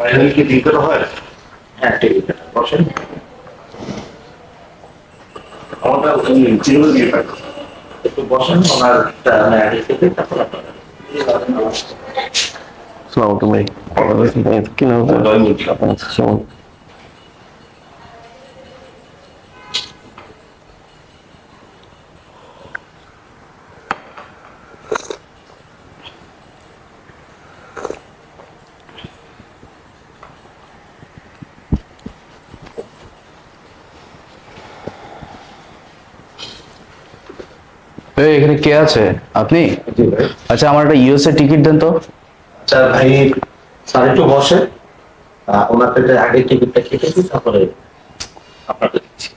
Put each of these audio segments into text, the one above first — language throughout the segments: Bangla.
এখানে কি টিকিট হয়? হ্যাঁ টিকিট বসেন। আমাদের জিরো দিয়ে পাঠান। একটু বসেন ওনার টিকিট তারপর আপনারা আসসালামু আলাইকুম। কি নাম আপনার? এখানে কে আছে? আপনি? আচ্ছা, আমার একটা ইউএস এর টিকিট দেন তো। আচ্ছা ভাই, স্যার একটু বসে, ওনার থেকে আগে টিকিটটা কেটেছি তারপরে আপনাকে দিচ্ছি।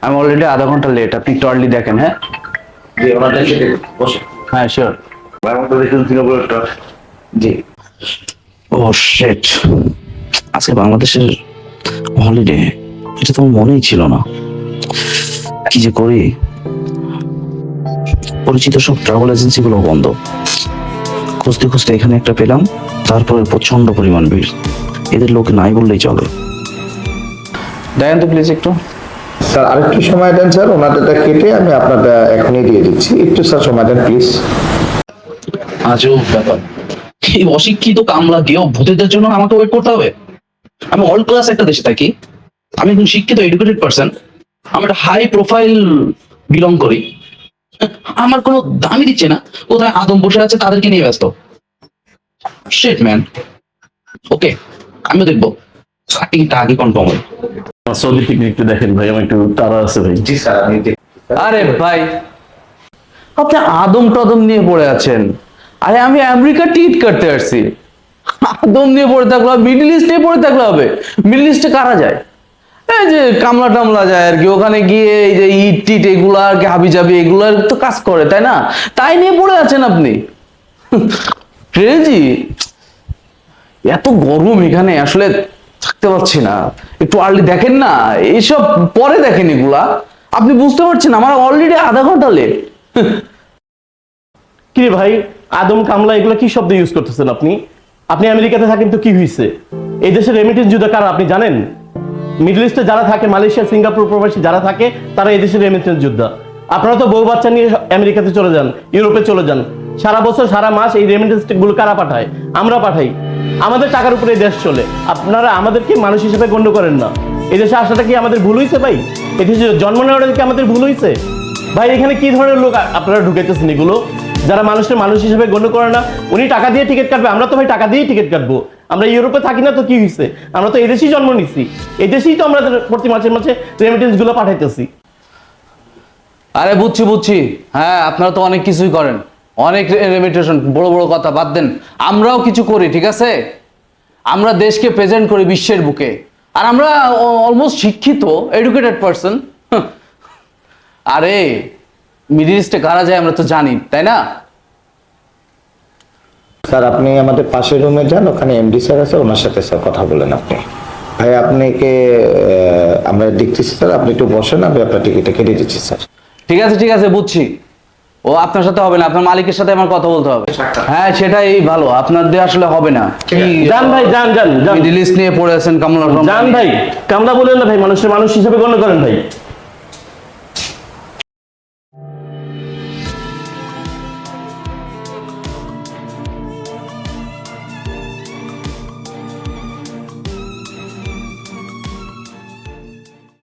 আমি অলরেডি আধা ঘন্টা লেট, আপনি একটু আর্লি দেখেন। হ্যাঁ জি, ওনারটা কেটে বসে। হ্যাঁ শিওর। আমার তো দেখুন সিঙ্গাপুরেরটা। জি। ও শিট, আজকে বাংলাদেশের হলিডে, এটা তো আমার মনেই ছিল না। কি যে করি, পরিচিত সব ট্রাভেল এজেন্সি গুলো বন্ধ। খুঁজতে খুঁজতে এখানে একটা পেলাম, তারপরে প্রচন্ড পরিমাণ ভিড়। এদের লোক নাই বললেই চলে। দেখেন তো প্লিজ একটু। স্যার আরেকটু সময় দেন স্যার, ওনারটা কেটে আমি আপনারটা এখনই দিয়ে দিচ্ছি, একটু স্যার সময় দেন প্লিজ। আজও ব্যাপার, এই অশিক্ষিত কামলা গিয়েও ভূতেদের জন্য আমাকে ওয়েট করতে হবে। আমি অল ক্লাস একটা দেশে থাকি, আমি একজন শিক্ষিত এডুকেটেড পার্সন, আমি একটা হাই প্রোফাইল বিলং করি, আমার কোনো দামই দিচ্ছে না। কোথায় আদম বসে আছে তাদেরকে নিয়ে ব্যস্ত। Shit man. ওকে, আমিও দেখবো কাটিংটা আগে কনফার্ম হয়। সৌদি টিকিট একটু দেখেন ভাই, আমার একটু তাড়া আছে ভাই। জি স্যার, আমি আরে ভাই, আপনি আদম টদম নিয়ে পড়ে আছেন। আরে আমি আমেরিকার টিকিট কাটতে আসছি, আদম নিয়ে পড়ে থাকলে হবে? মিডল ইস্ট নিয়ে পড়ে থাকলে হবে? মিডল ইস্টে কারা যায়? এই যে কামলা টামলা যায় আর কি, ওখানে গিয়ে এই যে ইট টিট এগুলা আর কি, হাবি জাবি এগুলার তো কাজ করে, তাই না? তাই নিয়ে পড়ে আছেন আপনি। ক্রেজি। এত গরম এখানে, আসলে থাকতে পারছি না। একটু আর্লি দেখেন না, এইসব পরে দেখেন এগুলা। আপনি বুঝতে পারছেন আমার অলরেডি আধা ঘন্টা লেট। কি রে ভাই, আদম কামলা এগুলো কি শব্দ ইউজ করতেছেন আপনি? আপনি আমেরিকাতে থাকেন তো কি হয়েছে? এই দেশের রেমিটেন্স যুদ্ধ কারা আপনি জানেন? মিডল ইস্টে যারা থাকে, মালয়েশিয়া সিঙ্গাপুর প্রবাসী যারা থাকে, তারা এই দেশের রেমিটেন্স যোদ্ধা। আপনারা তো বউ বাচ্চা নিয়ে আমেরিকাতে চলে যান, ইউরোপে চলে যান, সারা বছর সারা মাস এই রেমিটেন্স গুলো কারা পাঠায়? আমরা পাঠাই। আমাদের টাকার উপরে এই দেশ চলে, আপনারা আমাদেরকে মানুষ হিসেবে গণ্য করেন না। এই দেশে আসাটা কি আমাদের ভুল হয়েছে ভাই? এই দেশে জন্ম নেওয়াটা কি আমাদের ভুল হয়েছে ভাই? এখানে কি ধরনের লোক আপনারা ঢুকাইতেছেন এগুলো, যারা মানুষের মানুষ হিসেবে গণ্য করে না? উনি টাকা দিয়ে টিকিট কাটবে, আমরা তো ভাই টাকা দিয়েই টিকিট কাটবো। আমরা ইউরোপে থাকি না তো কি হয়েছে? আমরা তো এই দেশেই জন্ম নিচ্ছি, এই দেশেই তো আমরা প্রতি মাসে মাসে রেমিটেন্স গুলো পাঠাইতেছি। আরে বুঝছি বুঝছি, হ্যাঁ আপনারা তো অনেক কিছুই করেন, অনেক রেমিটেশন, বড় বড় কথা বাদ দেন। আমরাও কিছু করি, ঠিক আছে? আমরা দেশকে প্রেজেন্ট করি বিশ্বের বুকে, আর আমরা অলমোস্ট শিক্ষিত এডুকেটেড পার্সন। আরে মিডল ইস্টে কারা যায় আমরা তো জানি, তাই না? স্যার আপনি আমাদের পাশের রুমে যান, ওখানে এমডি স্যার আছে, ওনার সাথে স্যার কথা বলেন আপনি। ভাই আপনাকে আমরা দেখতেছি স্যার, আপনি একটু বসেন, আমি আপনার টিকিটটা কেটে দিচ্ছি স্যার। ঠিক আছে বুঝছি। ও আপনার সাথে হবে না, আপনার মালিকের সাথে আমার কথা বলতে হবে। হ্যাঁ সেটাই ভালো, আপনার দিয়ে আসলে হবে না। যান ভাই, যান যান যান, মিডল ইস্ট নিয়ে পড়ে আছেন কামলা। যান ভাই, কামলা বলেন না ভাই, মানুষের মানুষ হিসেবে গণ্য করেন ভাই।